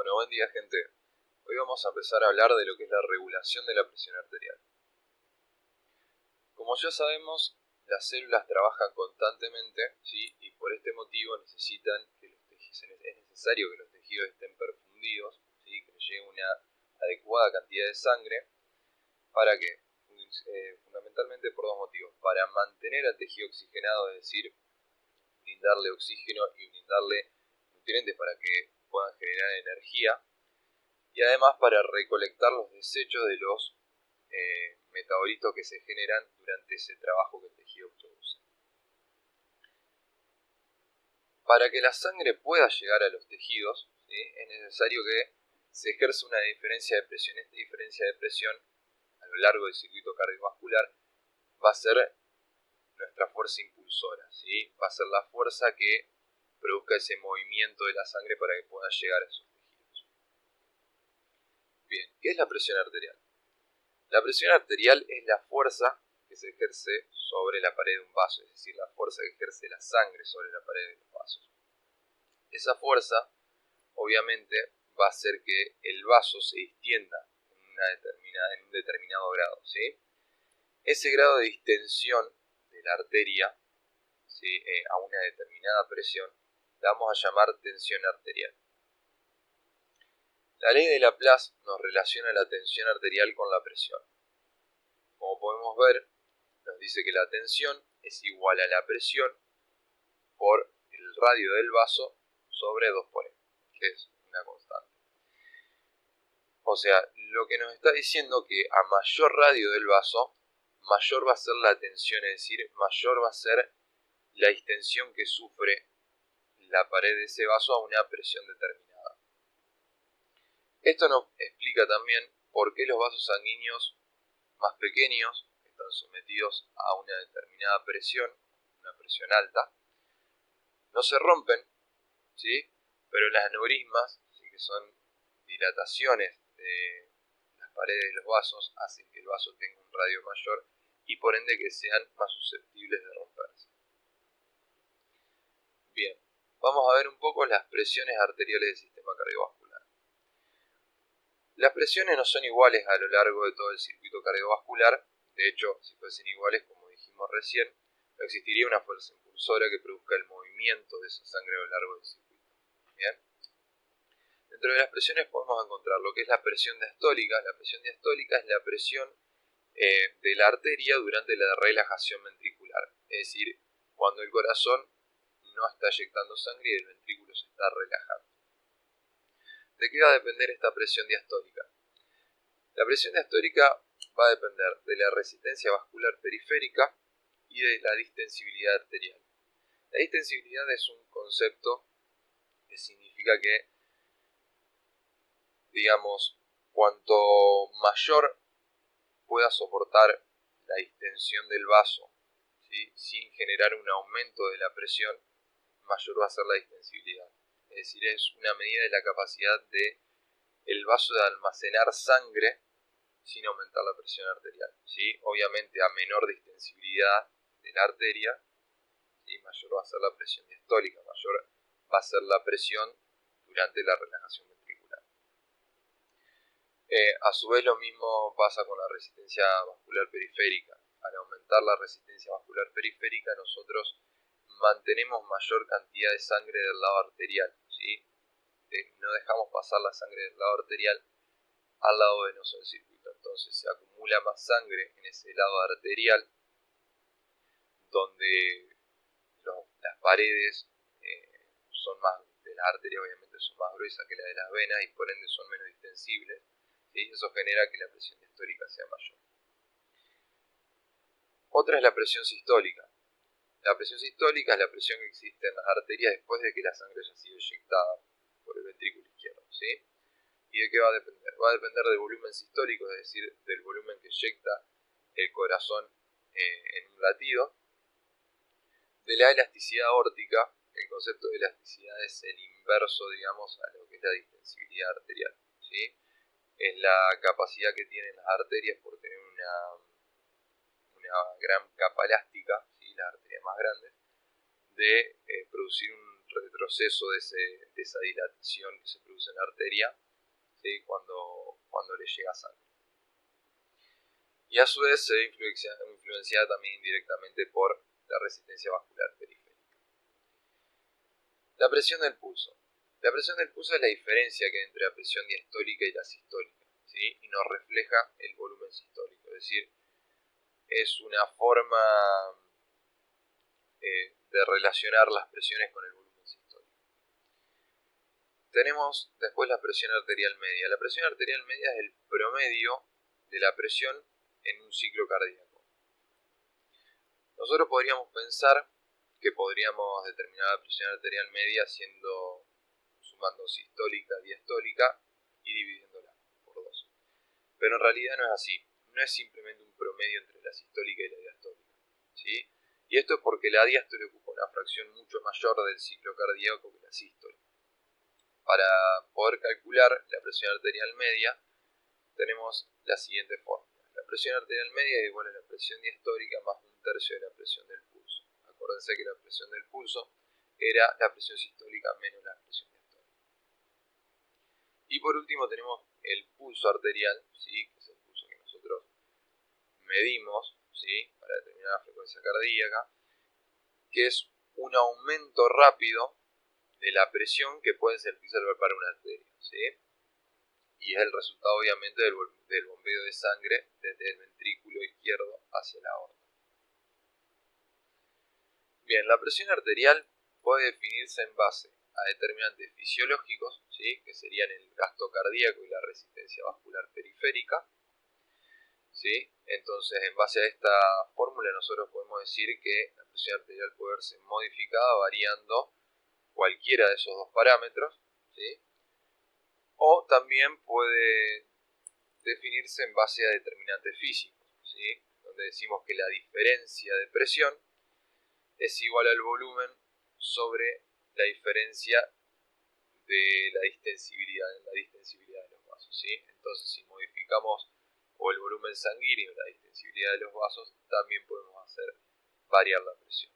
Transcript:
Bueno, buen día gente. Hoy vamos a empezar a hablar de lo que es la regulación de la presión arterial. Como ya sabemos, las células trabajan constantemente, ¿sí? Y por este motivo necesitan que es necesario que los tejidos estén perfundidos, ¿sí? Que les llegue una adecuada cantidad de sangre. ¿Para qué? Fundamentalmente por dos motivos. Para mantener al tejido oxigenado, es decir, brindarle oxígeno y brindarle nutrientes para que puedan generar energía. Y además para recolectar los desechos de los metabolitos que se generan durante ese trabajo que el tejido produce. Para que la sangre pueda llegar a los tejidos, ¿sí? Es necesario que se ejerza una diferencia de presión. Esta diferencia de presión a lo largo del circuito cardiovascular va a ser nuestra fuerza impulsora, ¿sí? Va a ser la fuerza que produzca ese movimiento de la sangre para que pueda llegar a esos tejidos. Bien, ¿qué es la presión arterial? La presión arterial es la fuerza que se ejerce sobre la pared de un vaso, es decir, la fuerza que ejerce la sangre sobre la pared de los vasos. Esa fuerza, obviamente, va a hacer que el vaso se distienda en un determinado grado, ¿sí? Ese grado de distensión de la arteria, ¿sí? A una determinada presión, la vamos a llamar tensión arterial. La ley de Laplace nos relaciona la tensión arterial con la presión. Como podemos ver, nos dice que la tensión es igual a la presión por el radio del vaso sobre 2 por m, que es una constante. O sea, lo que nos está diciendo que a mayor radio del vaso, mayor va a ser la tensión, es decir, mayor va a ser la distensión que sufre la pared de ese vaso a una presión determinada. Esto nos explica también por qué los vasos sanguíneos más pequeños están sometidos a una determinada presión, una presión alta, no se rompen, ¿sí? Pero las aneurismas, ¿sí? Que son dilataciones de las paredes de los vasos, hacen que el vaso tenga un radio mayor y por ende que sean más susceptibles de romperse. Bien, vamos a ver un poco las presiones arteriales del sistema cardiovascular. Las presiones no son iguales a lo largo de todo el circuito cardiovascular. De hecho, si fuesen iguales, como dijimos recién, no existiría una fuerza impulsora que produzca el movimiento de esa sangre a lo largo del circuito. Bien. Dentro de las presiones podemos encontrar lo que es la presión diastólica. La presión diastólica es la presión de la arteria durante la relajación ventricular. Es decir, cuando el corazón no está eyectando sangre y el ventrículo se está relajando. ¿De qué va a depender esta presión diastólica? La presión diastólica va a depender de la resistencia vascular periférica y de la distensibilidad arterial. La distensibilidad es un concepto que significa que, digamos, cuanto mayor pueda soportar la distensión del vaso, ¿sí? Sin generar un aumento de la presión, mayor va a ser la distensibilidad. Es decir, es una medida de la capacidad de el vaso de almacenar sangre sin aumentar la presión arterial, ¿sí? Obviamente a menor distensibilidad de la arteria, ¿sí? Mayor va a ser la presión diastólica, mayor va a ser la presión durante la relajación ventricular. A su vez lo mismo pasa con la resistencia vascular periférica. Al aumentar la resistencia vascular periférica nosotros mantenemos mayor cantidad de sangre del lado arterial, ¿sí? No dejamos pasar la sangre del lado arterial al lado venoso del circuito. Entonces se acumula más sangre en ese lado arterial, donde las paredes son más de la arteria, obviamente son más gruesas que la de las venas y por ende son menos distensibles, ¿sí? Eso genera que la presión diastólica sea mayor. Otra es la presión sistólica. La presión sistólica es la presión que existe en las arterias después de que la sangre haya sido eyectada por el ventrículo izquierdo, ¿sí? ¿Y de qué va a depender? Va a depender del volumen sistólico, es decir, del volumen que eyecta el corazón en un latido, de la elasticidad aórtica. El concepto de elasticidad es el inverso, digamos, a lo que es la distensibilidad arterial, ¿sí? Es la capacidad que tienen las arterias por tener una gran capa elástica, ¿sí? Las arterias más grandes, de producir un retroceso de esa dilatación que se produce pulso en la arteria, ¿sí? cuando le llega sangre. Y a su vez se ve influenciada también indirectamente por la resistencia vascular periférica. La presión del pulso. La presión del pulso es la diferencia que hay entre la presión diastólica y la sistólica, ¿sí? Y nos refleja el volumen sistólico, es decir, es una forma de relacionar las presiones con el volumen sistólico. Tenemos después la presión arterial media. La presión arterial media es el promedio de la presión en un ciclo cardíaco. Nosotros podríamos pensar que podríamos determinar la presión arterial media sumando sistólica, diastólica y dividiéndola por 2. Pero en realidad no es así. No es simplemente un promedio entre la sistólica y la diastólica, ¿sí? Y esto es porque la diástole ocupa una fracción mucho mayor del ciclo cardíaco que la sístole. Para poder calcular la presión arterial media, tenemos la siguiente fórmula. La presión arterial media es igual a la presión diastólica más 1/3 de la presión del pulso. Acuérdense que la presión del pulso era la presión sistólica menos la presión diastólica. Y por último tenemos el pulso arterial, ¿sí? Que es el pulso que nosotros medimos, ¿sí? Para determinar la frecuencia cardíaca, que es un aumento rápido de la presión que puede servirse para una arteria, ¿sí? Y es el resultado obviamente del bombeo de sangre desde el ventrículo izquierdo hacia la aorta. Bien, la presión arterial puede definirse en base a determinantes fisiológicos, ¿sí? Que serían el gasto cardíaco y la resistencia vascular periférica, ¿sí? Entonces, en base a esta fórmula nosotros podemos decir que la presión arterial puede verse modificada variando cualquiera de esos dos parámetros, ¿sí? O también puede definirse en base a determinantes físicos, ¿sí? Donde decimos que la diferencia de presión es igual al volumen sobre la diferencia de la distensibilidad de los vasos, ¿sí? Entonces, si modificamos o el volumen sanguíneo o la distensibilidad de los vasos, también podemos hacer variar la presión.